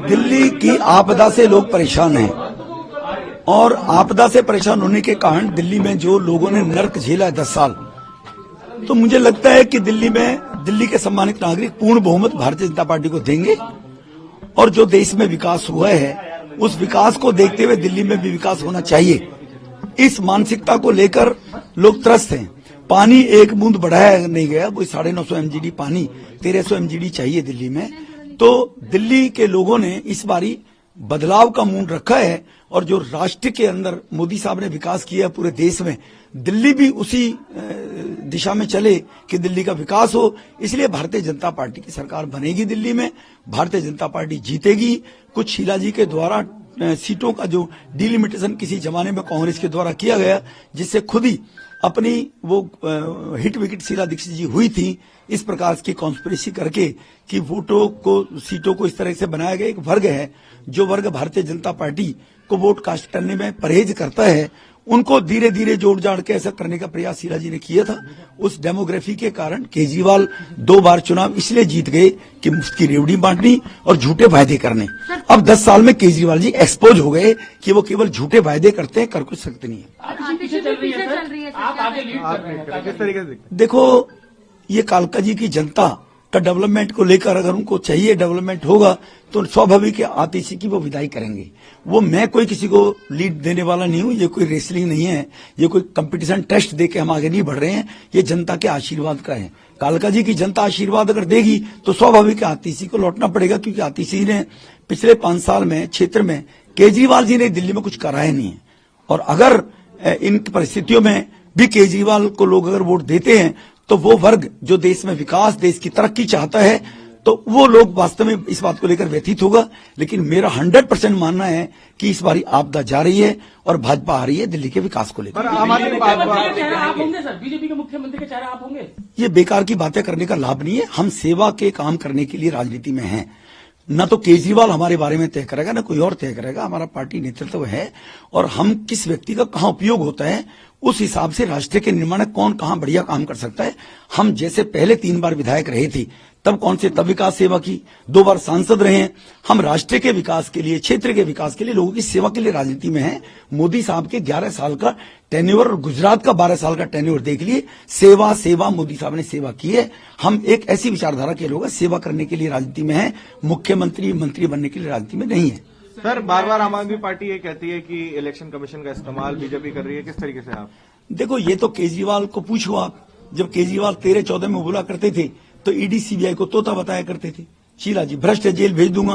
दिल्ली की आपदा से लोग परेशान हैं और आपदा से परेशान होने के कारण दिल्ली में जो लोगों ने नर्क झेला है 10 साल, तो मुझे लगता है कि दिल्ली के सम्मानित नागरिक पूर्ण बहुमत भारतीय जनता पार्टी को देंगे और जो देश में विकास हुआ है उस विकास को देखते हुए दिल्ली में भी विकास होना चाहिए। इस मानसिकता को लेकर लोग त्रस्त हैं। पानी एक बूंद बढ़ाया नहीं गया, कोई 950 MGD पानी 1300 MGD चाहिए दिल्ली में। तो दिल्ली के लोगों ने इस बारी बदलाव का मूड रखा है और जो राष्ट्र के अंदर मोदी साहब ने विकास किया है पूरे देश में, दिल्ली भी उसी दिशा में चले कि दिल्ली का विकास हो। इसलिए भारतीय जनता पार्टी की सरकार बनेगी दिल्ली में, भारतीय जनता पार्टी जीतेगी। कुछ शीला जी के द्वारा सीटों का जो डिलिमिटेशन किसी जमाने में कांग्रेस के द्वारा किया गया, जिससे खुद ही अपनी वो हिट विकेट शीला दीक्षित जी हुई थी, इस प्रकार की कॉन्स्पिरेसी करके कि वोटों को सीटों को इस तरह से बनाया गया। एक वर्ग है जो वर्ग भारतीय जनता पार्टी को वोट कास्ट करने में परहेज करता है, उनको धीरे धीरे जोड़ जाड़ के ऐसा करने का प्रयास शीला जी ने किया था। उस डेमोग्राफी के कारण केजरीवाल 2 बार चुनाव इसलिए जीत गए कि मुफ्त की रेवड़ी बांटनी और झूठे वायदे करने। अब 10 साल में केजरीवाल जी एक्सपोज हो गए कि वो केवल झूठे वायदे करते हैं, कर कुछ सकते नहीं है। देखो, ये कालका जी की जनता का डेवलपमेंट को लेकर अगर उनको चाहिए डेवलपमेंट होगा तो स्वाभाविक है आतिशी की वो विदाई करेंगे। वो मैं कोई किसी को लीड देने वाला नहीं हूं, ये कोई रेसलिंग नहीं है, ये कोई कंपटीशन टेस्ट देके हम आगे नहीं बढ़ रहे हैं, ये जनता के आशीर्वाद का है। कालका जी की जनता आशीर्वाद अगर देगी तो स्वाभाविक है आतिशी को लौटना पड़ेगा, क्योंकि आतिशी ने पिछले 5 साल में क्षेत्र में केजरीवाल जी ने दिल्ली में कुछ कराया नहीं है। और अगर इन परिस्थितियों में भी केजरीवाल को लोग अगर वोट देते हैं तो वो वर्ग जो देश में विकास, देश की तरक्की चाहता है, तो वो लोग वास्तव में इस बात को लेकर व्यथित होगा। लेकिन मेरा 100% मानना है कि इस बारी आपदा जा रही है और भाजपा आ रही है दिल्ली के विकास को लेकर। बीजेपी के मुख्यमंत्री के चेहरा आप होंगे? ये बेकार की बातें करने का लाभ नहीं है। हम सेवा के काम करने के लिए राजनीति में हैं। न तो केजरीवाल हमारे बारे में तय करेगा, न कोई और तय करेगा। हमारा पार्टी नेतृत्व है और हम किस व्यक्ति का कहां उपयोग होता है उस हिसाब से राष्ट्र के निर्माण में कौन कहां बढ़िया काम कर सकता है। हम जैसे पहले 3 बार विधायक रहे थे तब विकास सेवा की, 2 बार सांसद रहे हैं। हम राष्ट्र के विकास के लिए, क्षेत्र के विकास के लिए, लोगों की सेवा के लिए राजनीति में हैं। मोदी साहब के 11 साल का टेन्योर और गुजरात का 12 साल का टेन्योर देख लिए। सेवा सेवा मोदी साहब ने सेवा की है। हम एक ऐसी विचारधारा के लोग सेवा करने के लिए राजनीति में हैं, मुख्यमंत्री मंत्री बनने के लिए राजनीति में नहीं है। सर, बार बार आम आदमी पार्टी ये कहती है कि इलेक्शन कमीशन का इस्तेमाल बीजेपी कर रही है, किस तरीके से आप? देखो, ये तो केजरीवाल को पूछो आप। जब केजरीवाल 13-14 में बोला करते थे तो ईडी सीबीआई को तोता बताया करते थे। शीला जी भ्रष्ट है, जेल भेज दूंगा।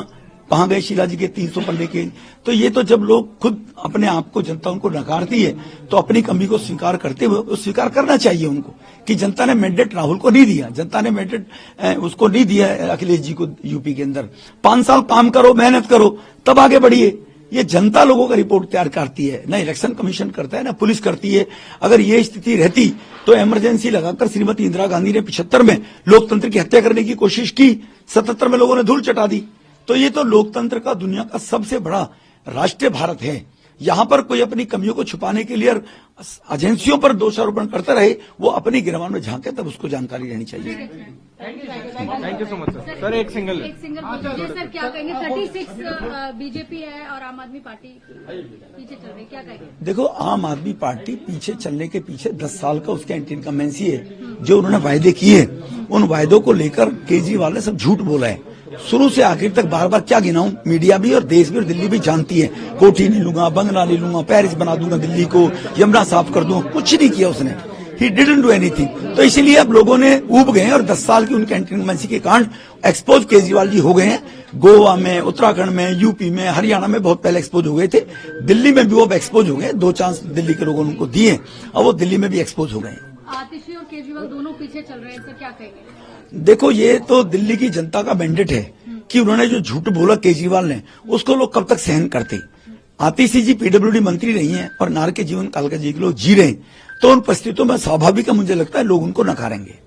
कहां गए शीला जी के 300 पन्ने के? तो ये तो जब लोग खुद अपने आप को, जनता उनको नकारती है तो अपनी कमी को स्वीकार करते हुए स्वीकार करना चाहिए उनको कि जनता ने मैंडेट राहुल को नहीं दिया, जनता ने मैंडेट उसको नहीं दिया अखिलेश जी को यूपी के अंदर। 5 साल काम करो, मेहनत करो, तब आगे बढ़िए। ये जनता लोगों का रिपोर्ट तैयार करती है, ना इलेक्शन कमीशन करता है, ना पुलिस करती है। अगर ये स्थिति रहती तो इमरजेंसी लगाकर श्रीमती इंदिरा गांधी ने 75 में लोकतंत्र की हत्या करने की कोशिश की, 77 में लोगों ने धूल चटा दी। तो ये तो लोकतंत्र का दुनिया का सबसे बड़ा राष्ट्र भारत है। यहां पर कोई अपनी कमियों को छुपाने के लिए एजेंसियों पर दोषारोपण करता रहे, वो अपनी गिरवान में झांके, तब उसको जानकारी रहनी चाहिए। Thank you so much sir. Sir, एक सिंगल सर क्या कहेंगे? 36 बीजेपी है और आम आदमी पार्टी पीछे चल रही है, क्या कहेंगे? देखो, आम आदमी पार्टी पीछे चलने के पीछे 10 साल का उसके एंटी इनकम्बेंसी है। जो उन्होंने वायदे किए उन वायदों को लेकर केजरीवाल ने सब झूठ बोला है शुरू से आखिर तक। बार बार क्या गिनाऊं, मीडिया भी और देश भी और दिल्ली भी जानती है। कोठी नहीं लूंगा, बंगला नहीं लूंगा, पेरिस बना दूंगा दिल्ली को, यमुना साफ कर दूंगा, कुछ नहीं किया उसने। He didn't do anything. तो इसीलिए अब लोगों ने ऊब गए और 10 साल की उनकी एंटी इनकम्बेंसी के कारण एक्सपोज केजरीवाल जी हो गए हैं। गोवा में, उत्तराखंड में, यूपी में, हरियाणा में बहुत पहले एक्सपोज हो गए थे। दिल्ली में भी वो एक्सपोज हो गए। 2 चांस दिल्ली के लोगों ने उनको दिए और वो दिल्ली में भी एक्सपोज हो गए। आतिशी और केजरीवाल दोनों पीछे चल रहे हैं, सर क्या कहेंगे? देखो, ये तो दिल्ली की जनता का मैंडेट है कि उन्होंने जो झूठ बोला केजरीवाल ने, उसको लोग कब तक सहन करते। आतिशी जी पीडब्ल्यूडी मंत्री नहीं है और नार के जीवन काल का जी के लोग जी रहे हैं, तो उन परिस्थितियों में स्वाभाविक है, मुझे लगता है लोग उनको नकारेंगे।